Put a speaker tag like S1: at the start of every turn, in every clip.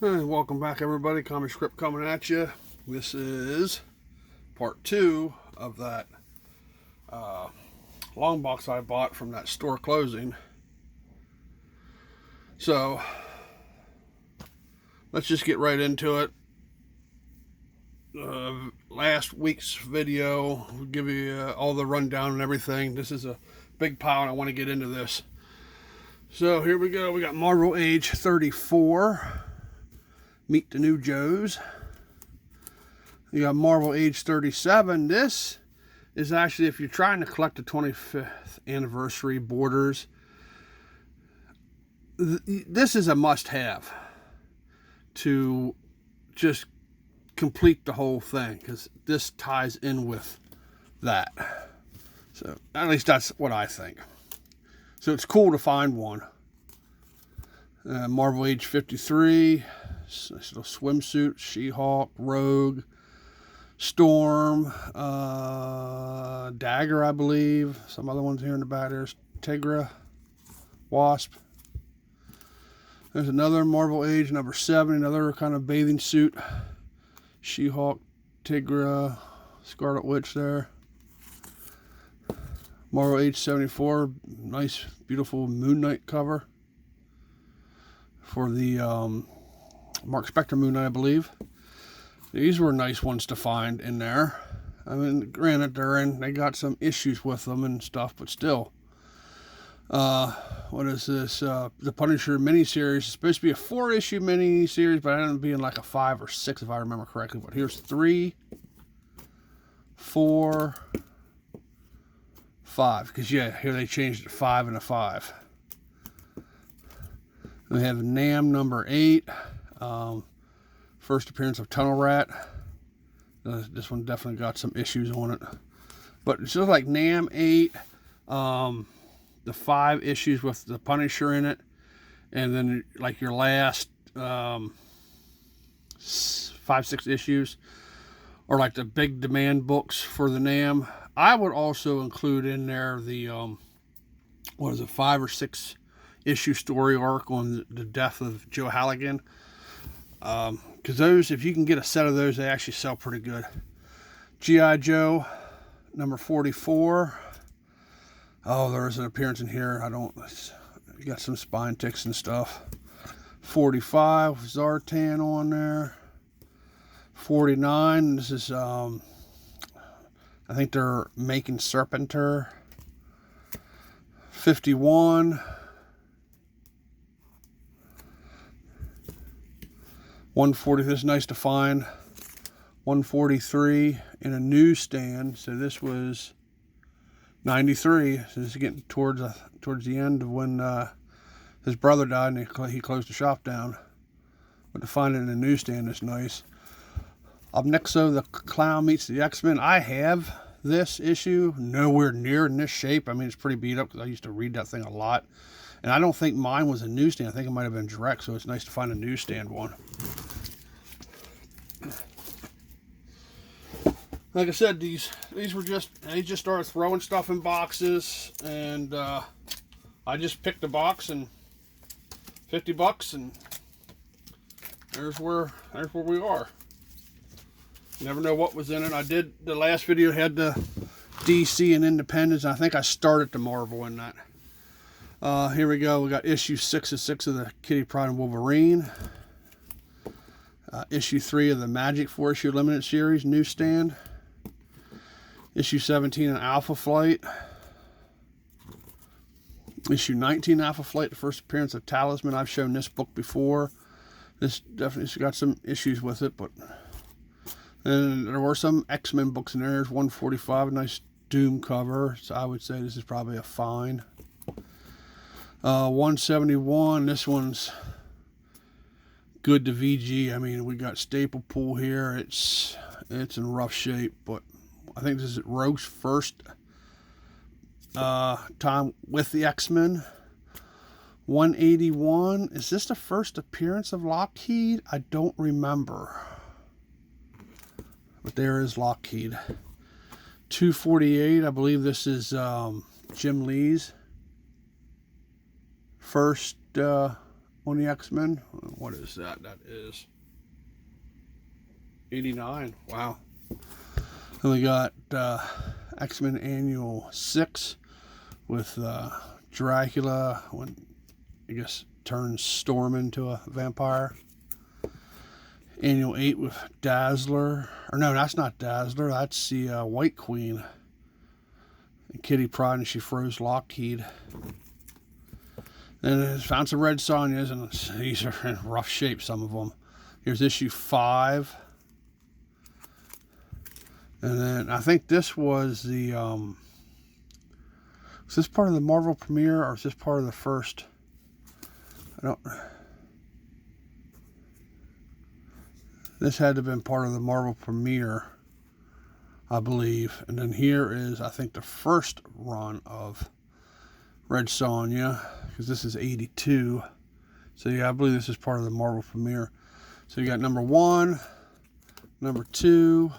S1: Hey, welcome back, everybody. Comic Script coming at you. This is part 2 of that long box I bought from that store closing. So let's just get right into it. Last week's video will give you all the rundown and everything. This is a big pile and I want to get into this. So here we go. We got Marvel Age 34. Meet the New Joes. You got Marvel Age 37. This is actually, if you're trying to collect the 25th anniversary Borders, this is a must-have to just complete the whole thing, because this ties in with that. So at least that's what I think. So it's cool to find one. Marvel Age 53. Nice little swimsuit, She-Hulk, Rogue, Storm, Dagger, I believe. Some other ones here in the back. There's Tigra, Wasp. There's another Marvel Age number 7, another kind of bathing suit. She-Hulk, Tigra, Scarlet Witch there. Marvel Age 74, nice, beautiful Moon Knight cover for the Mark Spector Moon Knight, I believe. These were nice ones to find in there. I mean, granted, they got some issues with them and stuff, but still. What is this? The Punisher miniseries. It's supposed to be a 4-issue miniseries, but I ended up being like a 5 or 6 if I remember correctly. But here's 3, 4, 5. Because, yeah, here they changed it to 5 and a 5. We have Nam number 8. First appearance of Tunnel Rat. This one definitely got some issues on it. But it's just like Nam 8. The 5 issues with the Punisher in it. And then like your last 5, 6 issues or like the big demand books for the Nam. I would also include in there the 5 or 6 issue story arc on the death of Joe Halligan. Because those, if you can get a set of those, they actually sell pretty good. G.I. Joe number 44. Oh, there's an appearance in here. You got some spine ticks and stuff. 45, Zartan on there. 49, this is, I think they're making Serpentor. 51. 140, this is nice to find. 143 in a newsstand. So this was 93. So this is getting towards the end of when his brother died and he closed the shop down. But to find it in a newsstand is nice. Up next, so the Clown meets the X-Men. I have this issue, nowhere near in this shape. I mean, it's pretty beat up because I used to read that thing a lot. And I don't think mine was a newsstand. I think it might have been direct, so it's nice to find a newsstand one. Like I said, these were they just started throwing stuff in boxes, and I just picked a box and $50, and there's where we are. You never know what was in it. I did, the last video had the DC and Independence, and I think I started the Marvel in that. Here we go. We got issue 6 of the Kitty Pryde and Wolverine. Issue 3 of the Magic 4-issue limited series newsstand. Issue 17 of Alpha Flight. Issue 19 Alpha Flight, the first appearance of Talisman. I've shown this book before. This definitely got some issues with it, but and there were some X-Men books in there. There's 145, a nice Doom cover. So I would say this is probably a fine. 171, this one's good to VG. I mean, we got Staple Pool here. It's in rough shape, but I think this is Rogue's first time with the X-Men. 181, is this the first appearance of Lockheed? I don't remember, but there is Lockheed. 248, I believe this is Jim Lee's first on the X-Men. What is that? That is 89. Wow. And we got X-Men Annual 6 with Dracula, when I guess turns Storm into a vampire. Annual 8 with Dazzler. Or no, that's not Dazzler. That's the White Queen. And Kitty Pryde, and she froze Lockheed. Then I found some Red Sonjas, and these are in rough shape, some of them. Here's issue 5. And then I think this was the, is this part of the Marvel premiere, or is this part of the first? I don't. This had to have been part of the Marvel premiere, I believe. And then here is, I think, the first run of Red Sonja, because this is 82. So yeah, I believe this is part of the Marvel premiere. So you got number 1, number 2,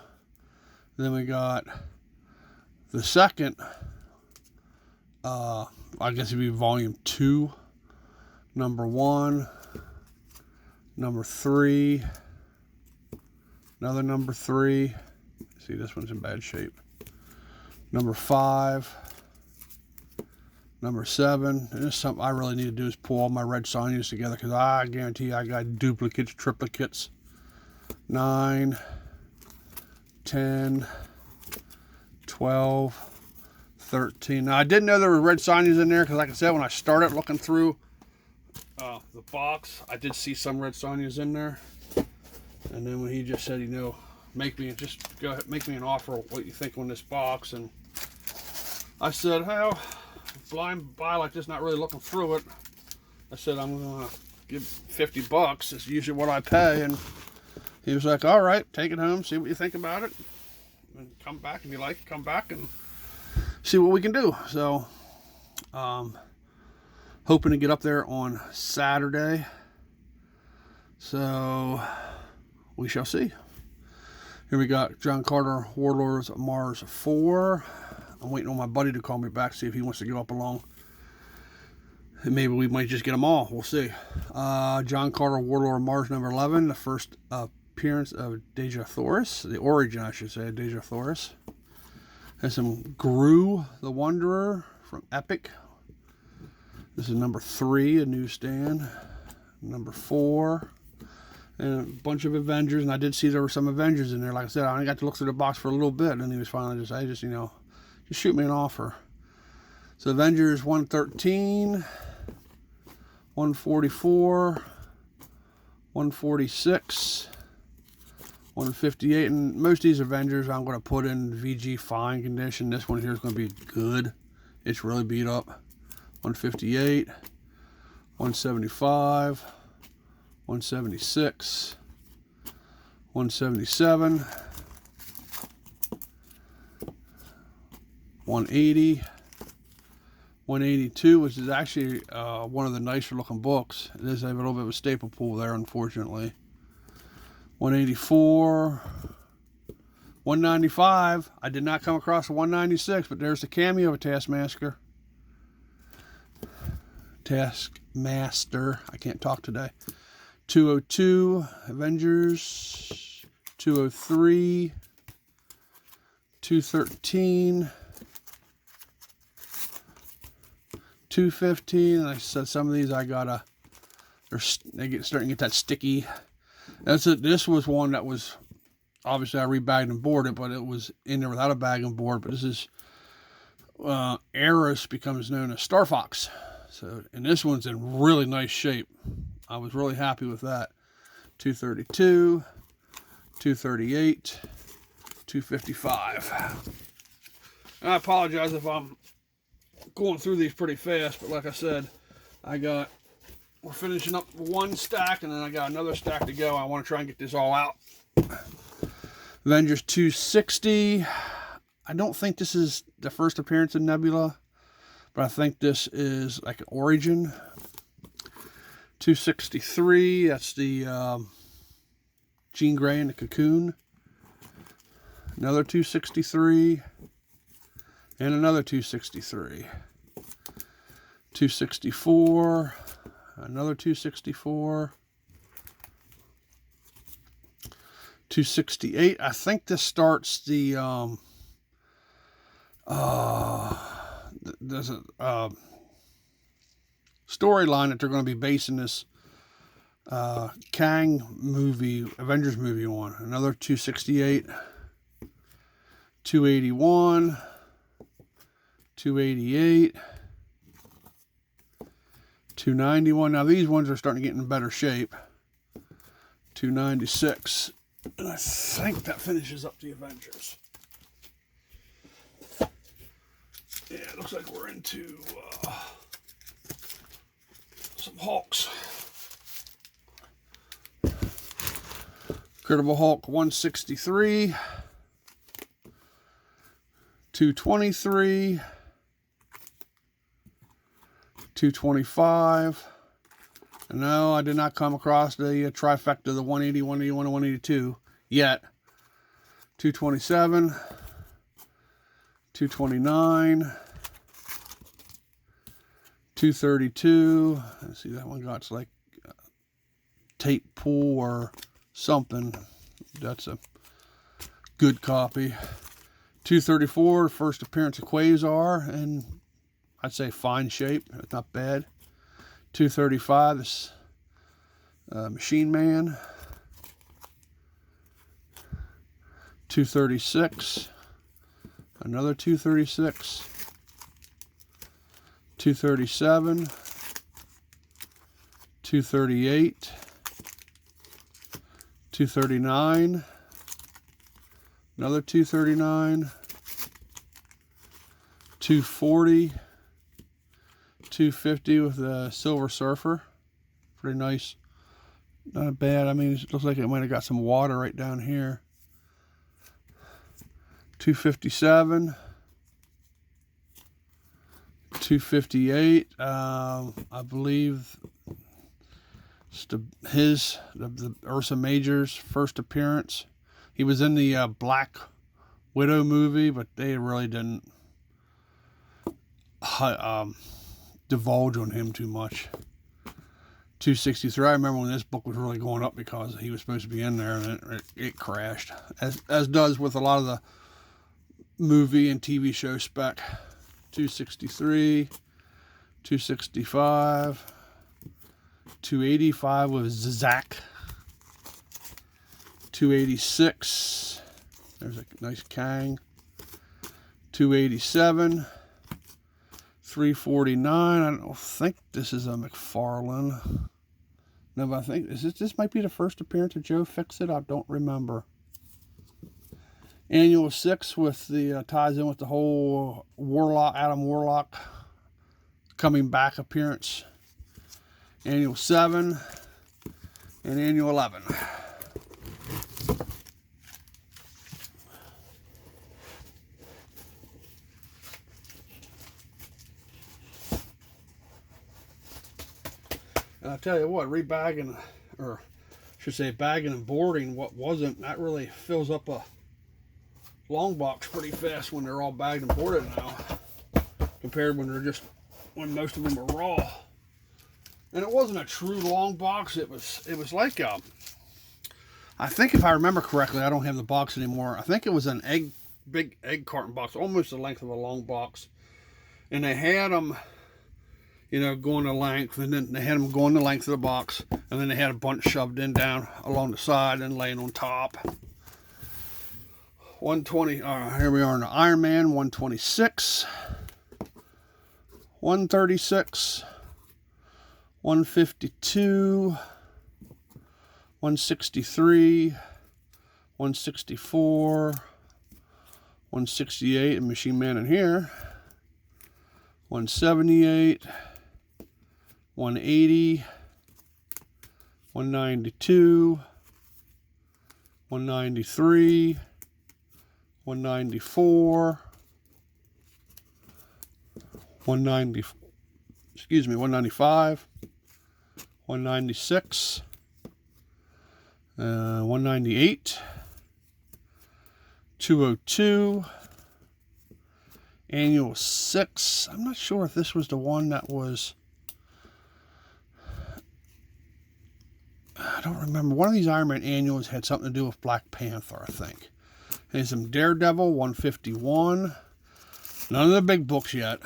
S1: then we got the second, I guess it'd be volume 2, number 1, number 3, another number 3. See, this one's in bad shape. Number 5, number 7. And this is something I really need to do, is pull all my Red Sonjas together, because I guarantee you I got duplicates, triplicates. 9, 10, 12, 13. Now, I didn't know there were Red Sonjas in there, because like I said, when I started looking through the box, I did see some Red Sonjas in there. And then when he just said, you know, make me an offer of what you think on this box, and I said, hell, blind buy like this, not really looking through it. I said, I'm gonna give $50. It's usually what I pay. And he was like, all right, take it home, see what you think about it, and come back if you like it, come back and see what we can do. So hoping to get up there on Saturday, so we shall see. Here we got John Carter, Warlords of Mars 4. I'm waiting on my buddy to call me back, see if he wants to go up along. And maybe we might just get them all. We'll see. John Carter, Warlord of Mars number 11. The first appearance of Dejah Thoris. The origin, I should say, of Dejah Thoris. Has some Gru, the Wanderer from Epic. This is number 3, a newsstand. Number 4. And a bunch of Avengers, and I did see there were some Avengers in there. Like I said, I only got to look through the box for a little bit, and he was finally just, hey, just, you know, just shoot me an offer. So Avengers 113, 144, 146, 158, and most of these Avengers I'm going to put in VG fine condition. This one here is going to be good. It's really beat up. 158, 175, 176, 177, 180, 182, which is actually one of the nicer looking books. It does have a little bit of a staple pool there, unfortunately. 184, 195. I did not come across a 196, but there's the cameo of Taskmaster. I can't talk today. 202, Avengers. 203, 213, 215. And like I said, some of these I gotta, starting to get that sticky. This was one that was, obviously I rebagged and boarded, but it was in there without a bag and board. But this is Eris becomes known as Star Fox. So, and this one's in really nice shape. I was really happy with that. 232, 238, 255. And I apologize if I'm going through these pretty fast, but like I said, we're finishing up one stack, and then I got another stack to go. I want to try and get this all out. Avengers 260. I don't think this is the first appearance of Nebula, but I think this is like an origin. 263, that's the Jean Grey in the Cocoon. Another 263, and another 263. 264, another 264, 268. I think this starts the there's a storyline that they're going to be basing this Kang movie, Avengers movie on. Another 268, 281, 288, 291. Now these ones are starting to get in better shape. 296. And I think that finishes up the Avengers. Yeah, it looks like we're into some Hulks. Incredible Hulk 163, 223, 225. No, I did not come across the trifecta, the 180, 181, and 182 yet. 227, 229, 232. Let's see, that one got like tape pull or something. That's a good copy. 234, first appearance of Quasar, and I'd say fine shape. It's not bad. 235, this Machine Man. 236, another 236. 237, 238, 239, another 239, 240, 250 with the Silver Surfer. Pretty nice. Not bad. I mean, it looks like it might have got some water right down here. 257, 258. I believe it's the Ursa Major's first appearance. He was in the Black Widow movie, but they really didn't divulge on him too much. 263. I remember when this book was really going up because he was supposed to be in there, and it crashed, as does with a lot of the movie and TV show spec. 263, 265, 285 with Zach. 286. There's a nice Kang. 287. 349. I don't think this is a McFarlane. No, but I think this might be the first appearance of Joe Fixit. I don't remember. Annual 6 with the ties in with the whole Adam Warlock coming back appearance. Annual 7 and Annual 11. And I tell you what, rebagging, or I should say bagging and boarding what wasn't, that really fills up a long box pretty fast when they're all bagged and boarded now, compared when when most of them are raw. And it wasn't a true long box. It was like I think if I remember correctly, I don't have the box anymore. I think it was an big egg carton box, almost the length of a long box, and they had them, going the length, and then they had them going the length of the box, and then they had a bunch shoved in down along the side and laying on top. 120. Here we are in the Iron Man. 126, 136, 152, 163, 164, 168, and Machine Man in here. 178, 180, 192, 193, 194, 195, 196, 198, 202, Annual 6. I'm not sure if this was the one that was I don't remember. One of these Iron Man annuals had something to do with Black Panther, I think. And some Daredevil, 151. None of the big books yet.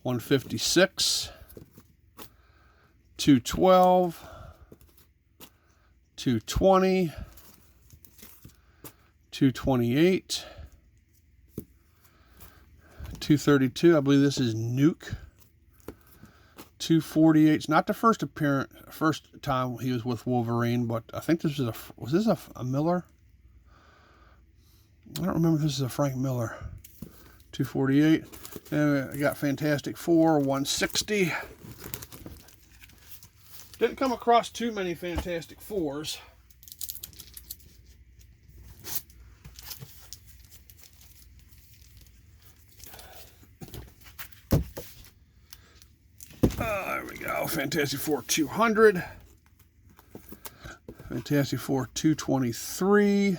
S1: 156. 212. 220. 228. 232. I believe this is Nuke. 248. It's not the first time he was with Wolverine, but I think this is was this a Miller? I don't remember if this is a Frank Miller. 248. And I got Fantastic Four, 160. Didn't come across too many Fantastic Fours. There we go. Fantastic Four 200. Fantastic Four 223.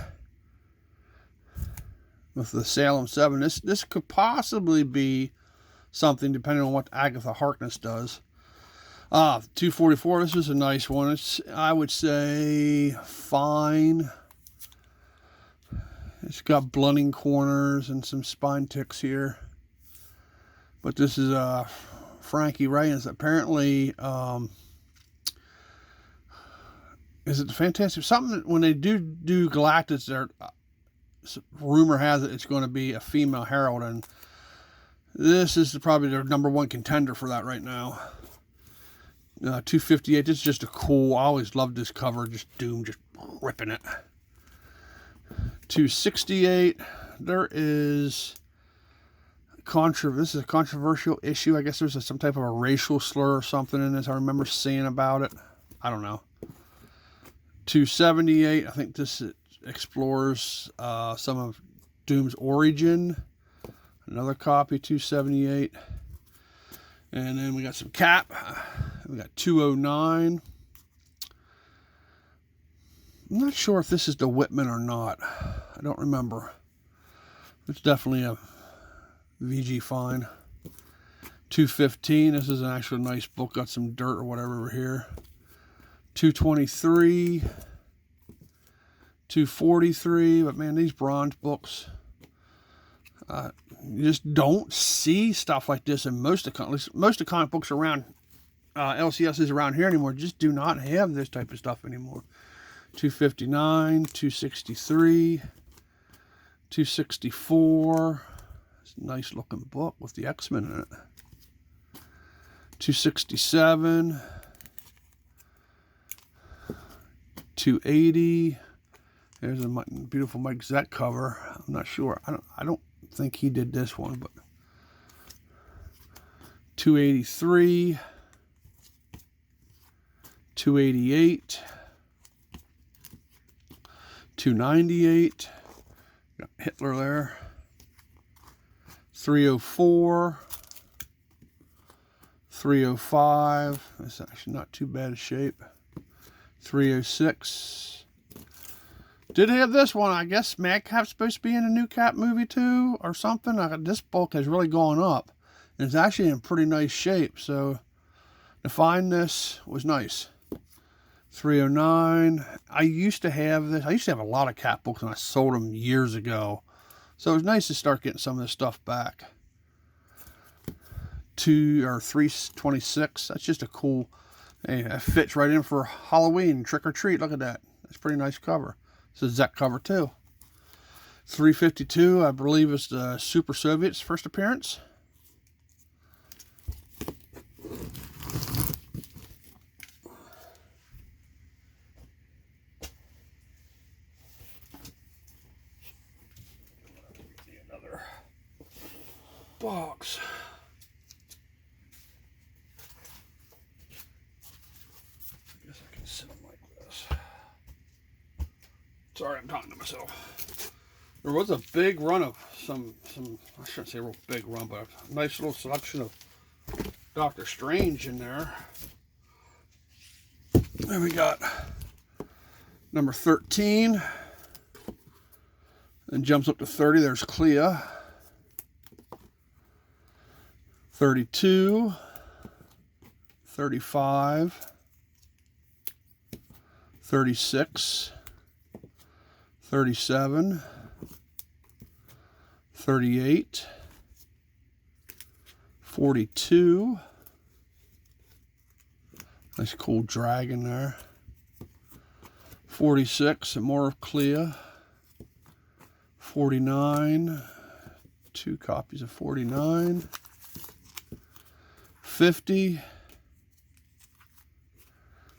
S1: With the Salem 7. This could possibly be something depending on what Agatha Harkness does. 244. This is a nice one. It's, I would say, fine. It's got blunting corners and some spine ticks here. But this is Frankie Ray, and apparently, is it the Fantastic? Something when they do Galactus, there, rumor has it it's going to be a female Herald, and this is probably their #1 contender for that right now. 258. This is just a cool. I always loved this cover. Just Doom, just ripping it. 268. There is. This is a controversial issue. I guess there's some type of a racial slur or something in this. I remember seeing about it. I don't know. 278. I think this explores some of Doom's origin. Another copy, 278. And then we got some Cap. We got 209. I'm not sure if this is the Whitman or not. I don't remember. It's definitely a VG fine. 215. This is an actual nice book. Got some dirt or whatever over here. 223. 243. But man, these bronze books, you just don't see stuff like this in most of the comic books around LCSs around here anymore. Just do not have this type of stuff anymore. 259. 263. 264. Nice looking book with the X-Men in it. 267. 280. There's a beautiful Mike Zeck cover. I'm not sure. I don't think he did this one, but 283. 288. 298. Got Hitler there. 304, 305, that's actually not too bad a shape. 306. Did have this one. I guess Madcap's supposed to be in a new Cap movie too, or something. This book has really gone up, and it's actually in pretty nice shape. So to find this was nice. 309. I used to have this. I used to have a lot of Cap books, and I sold them years ago. So it was nice to start getting some of this stuff back. 326. That's just a cool. Hey, that fits right in for Halloween trick or treat. Look at that. That's a pretty nice cover. It's a Zeck cover too. 352. I believe it's the Super Soviets' first appearance. Box. I guess I can sit them like this. Sorry, I'm talking to myself. There was a big run of some I shouldn't say a real big run, but a nice little selection of Doctor Strange in there. Then we got number 13. Then jumps up to 30. There's Clea. 32, 35, 36, 37, 38, 42. Nice cool dragon there. 46, some more of Clea. 49, 2 copies of 49. 50,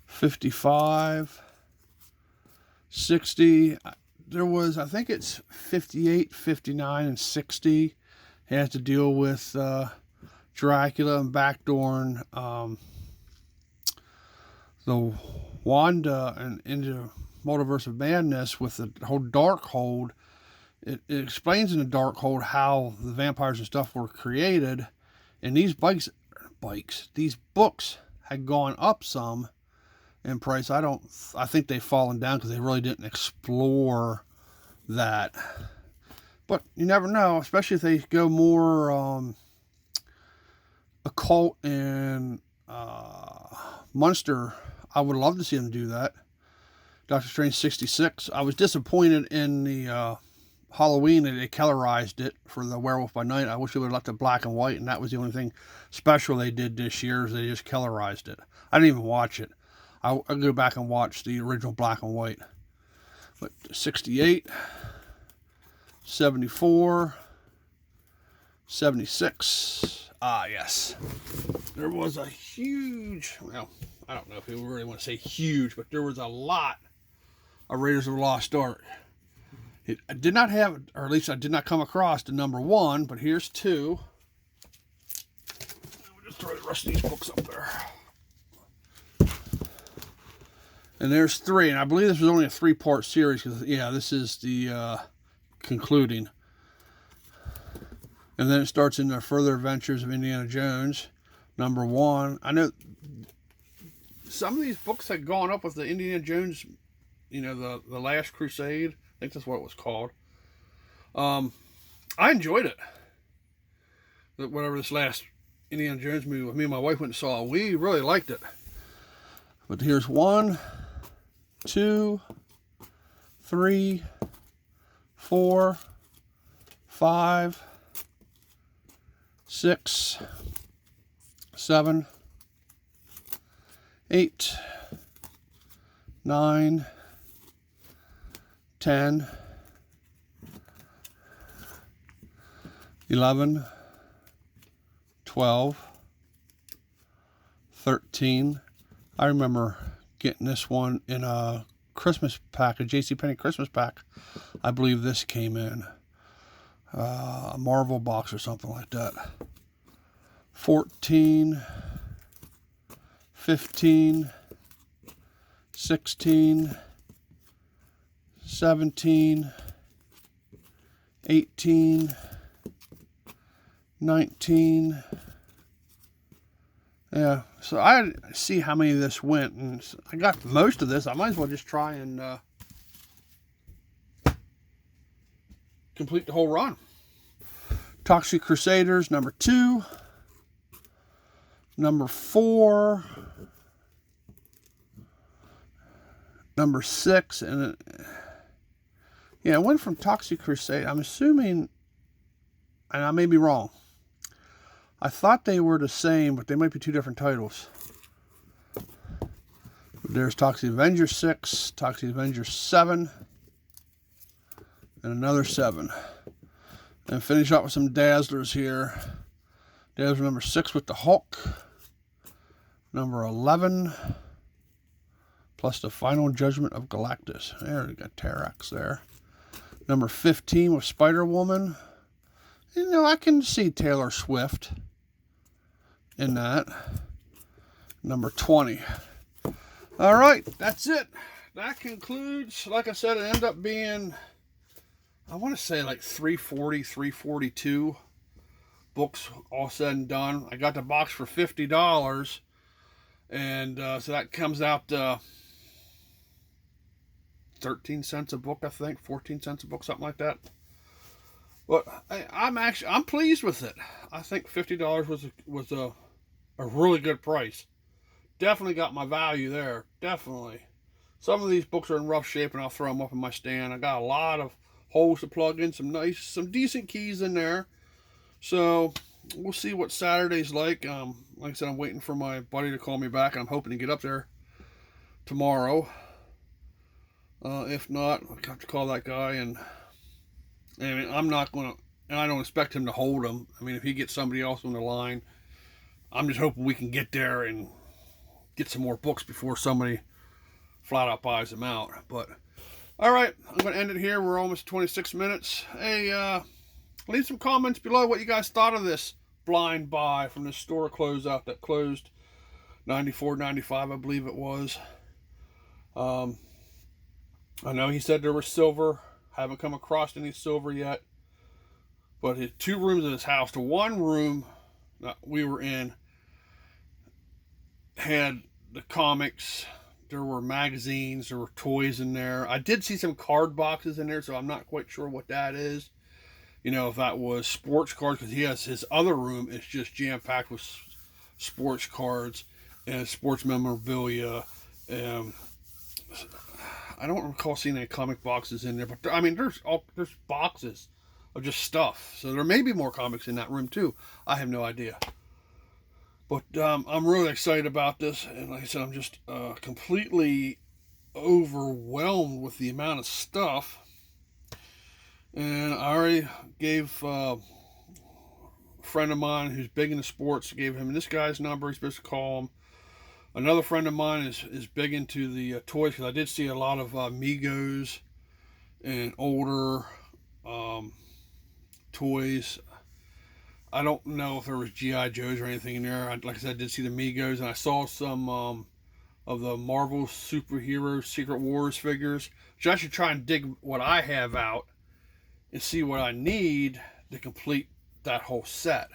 S1: 55, 60. There was, I think it's 58, 59, and 60. It has to deal with Dracula and backdooring the Wanda and into Multiverse of Madness with the whole Darkhold. It explains in the Darkhold how the vampires and stuff were created, and these these books had gone up some in price. I think they've fallen down because they really didn't explore that. But you never know, especially if they go more occult and monster. I would love to see them do that. Doctor Strange 66. I was disappointed in the Halloween that they colorized it for the Werewolf by Night. I wish they would have left it black and white, and that was the only thing special they did this year, is they just colorized it. I didn't even watch it. I'll go back and watch the original black and white. But 68, 74, 76. Ah, yes. There was a huge, well, I don't know if you really want to say huge, but there was a lot of Raiders of the Lost Ark. I did not have, or at least I did not come across the number 1, but here's 2. We'll just throw the rest of these books up there. And there's 3, and I believe this was only a 3-part series, because, yeah, this is the concluding. And then it starts in the Further Adventures of Indiana Jones, number 1. I know some of these books had gone up with the Indiana Jones, you know, the Last Crusade. I think that's what it was called. I enjoyed it. Whatever this last Indiana Jones movie, me and my wife went and saw, we really liked it. But here's 1, 2, 3, 4, 5, 6, 7, 8, 9, 10, 11, 12, 13. I remember getting this one in a Christmas pack, a JCPenney Christmas pack. I believe this came in a Marvel box or something like that. 14, 15, 16, 17, 18, 19. Yeah, so I see how many of this went, and I got most of this. I might as well just try and complete the whole run. Toxic Crusaders, number 2. Number 4. Number 6. And yeah, it went from Toxic Crusade. I'm assuming, and I may be wrong, I thought they were the same, but they might be 2 different titles. There's Toxic Avenger 6, Toxic Avenger 7, and another 7. And finish up with some Dazzlers here. Dazzler number 6 with the Hulk. Number 11, plus the Final Judgment of Galactus. There, we got Terrax there. Number 15 with Spider-Woman. You know, I can see Taylor Swift in that. Number 20. All right, that's it. That concludes, like I said, it ended up being, I want to say like 340, 342 books all said and done. I got the box for $50, and so that comes out 13 cents a book, I think, 14 cents a book, something like that. But I'm pleased with it. I think $50 was a really good price. Definitely got my value there. Definitely. Some of these books are in rough shape, and I'll throw them up in my stand. I got a lot of holes to plug in, some decent keys in there. So we'll see what Saturday's like. Like I said, I'm waiting for my buddy to call me back, and I'm hoping to get up there tomorrow. If not, I'll have to call that guy, and I mean, I'm not going to, and I don't expect him to hold them. I mean, if he gets somebody else on the line, I'm just hoping we can get there and get some more books before somebody flat out buys them out. But all right, I'm going to end it here. We're almost 26 minutes. Hey, leave some comments below what you guys thought of this blind buy from this store closeout that closed 94.95, I believe it was. I know he said there was silver. Haven't come across any silver yet. But his 2 rooms in his house, the one room that we were in had the comics. There were magazines, there were toys in there. I did see some card boxes in there, so I'm not quite sure what that is. You know, if that was sports cards, because he has his other room is just jam-packed with sports cards and sports memorabilia. I don't recall seeing any comic boxes in there, but I mean, there's boxes of just stuff. So there may be more comics in that room too. I have no idea. But I'm really excited about this, and like I said, I'm just completely overwhelmed with the amount of stuff. And I already gave a friend of mine who's big into sports, gave him this guy's number. He's supposed to call him. Another friend of mine is big into the toys, because I did see a lot of Migos and older toys. I don't know if there was G.I. Joes or anything in there. Like I said, I did see the Migos, and I saw some of the Marvel superhero Secret Wars figures, which I should try and dig what I have out and see what I need to complete that whole set.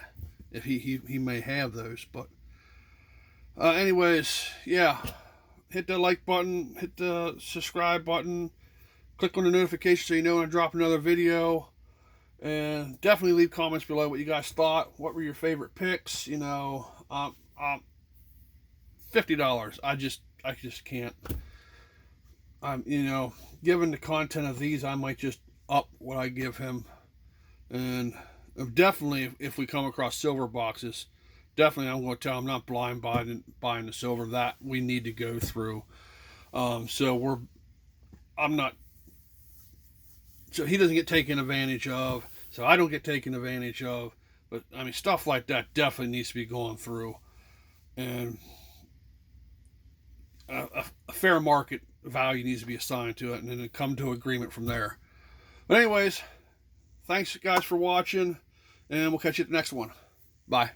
S1: If he may have those. But anyways, yeah, hit the like button, hit the subscribe button, click on the notification so you know when I drop another video. And definitely leave comments below what you guys thought. What were your favorite picks? You know, $50. I just can't. You know, given the content of these, I might just up what I give him. And definitely, if we come across silver boxes, definitely I'm going to tell him not blind buying the silver. That we need to go through. So he doesn't get taken advantage of, so I don't get taken advantage of. But I mean, stuff like that definitely needs to be going through, and a fair market value needs to be assigned to it, and then come to agreement from there. But anyways, thanks guys for watching, and we'll catch you at the next one. Bye.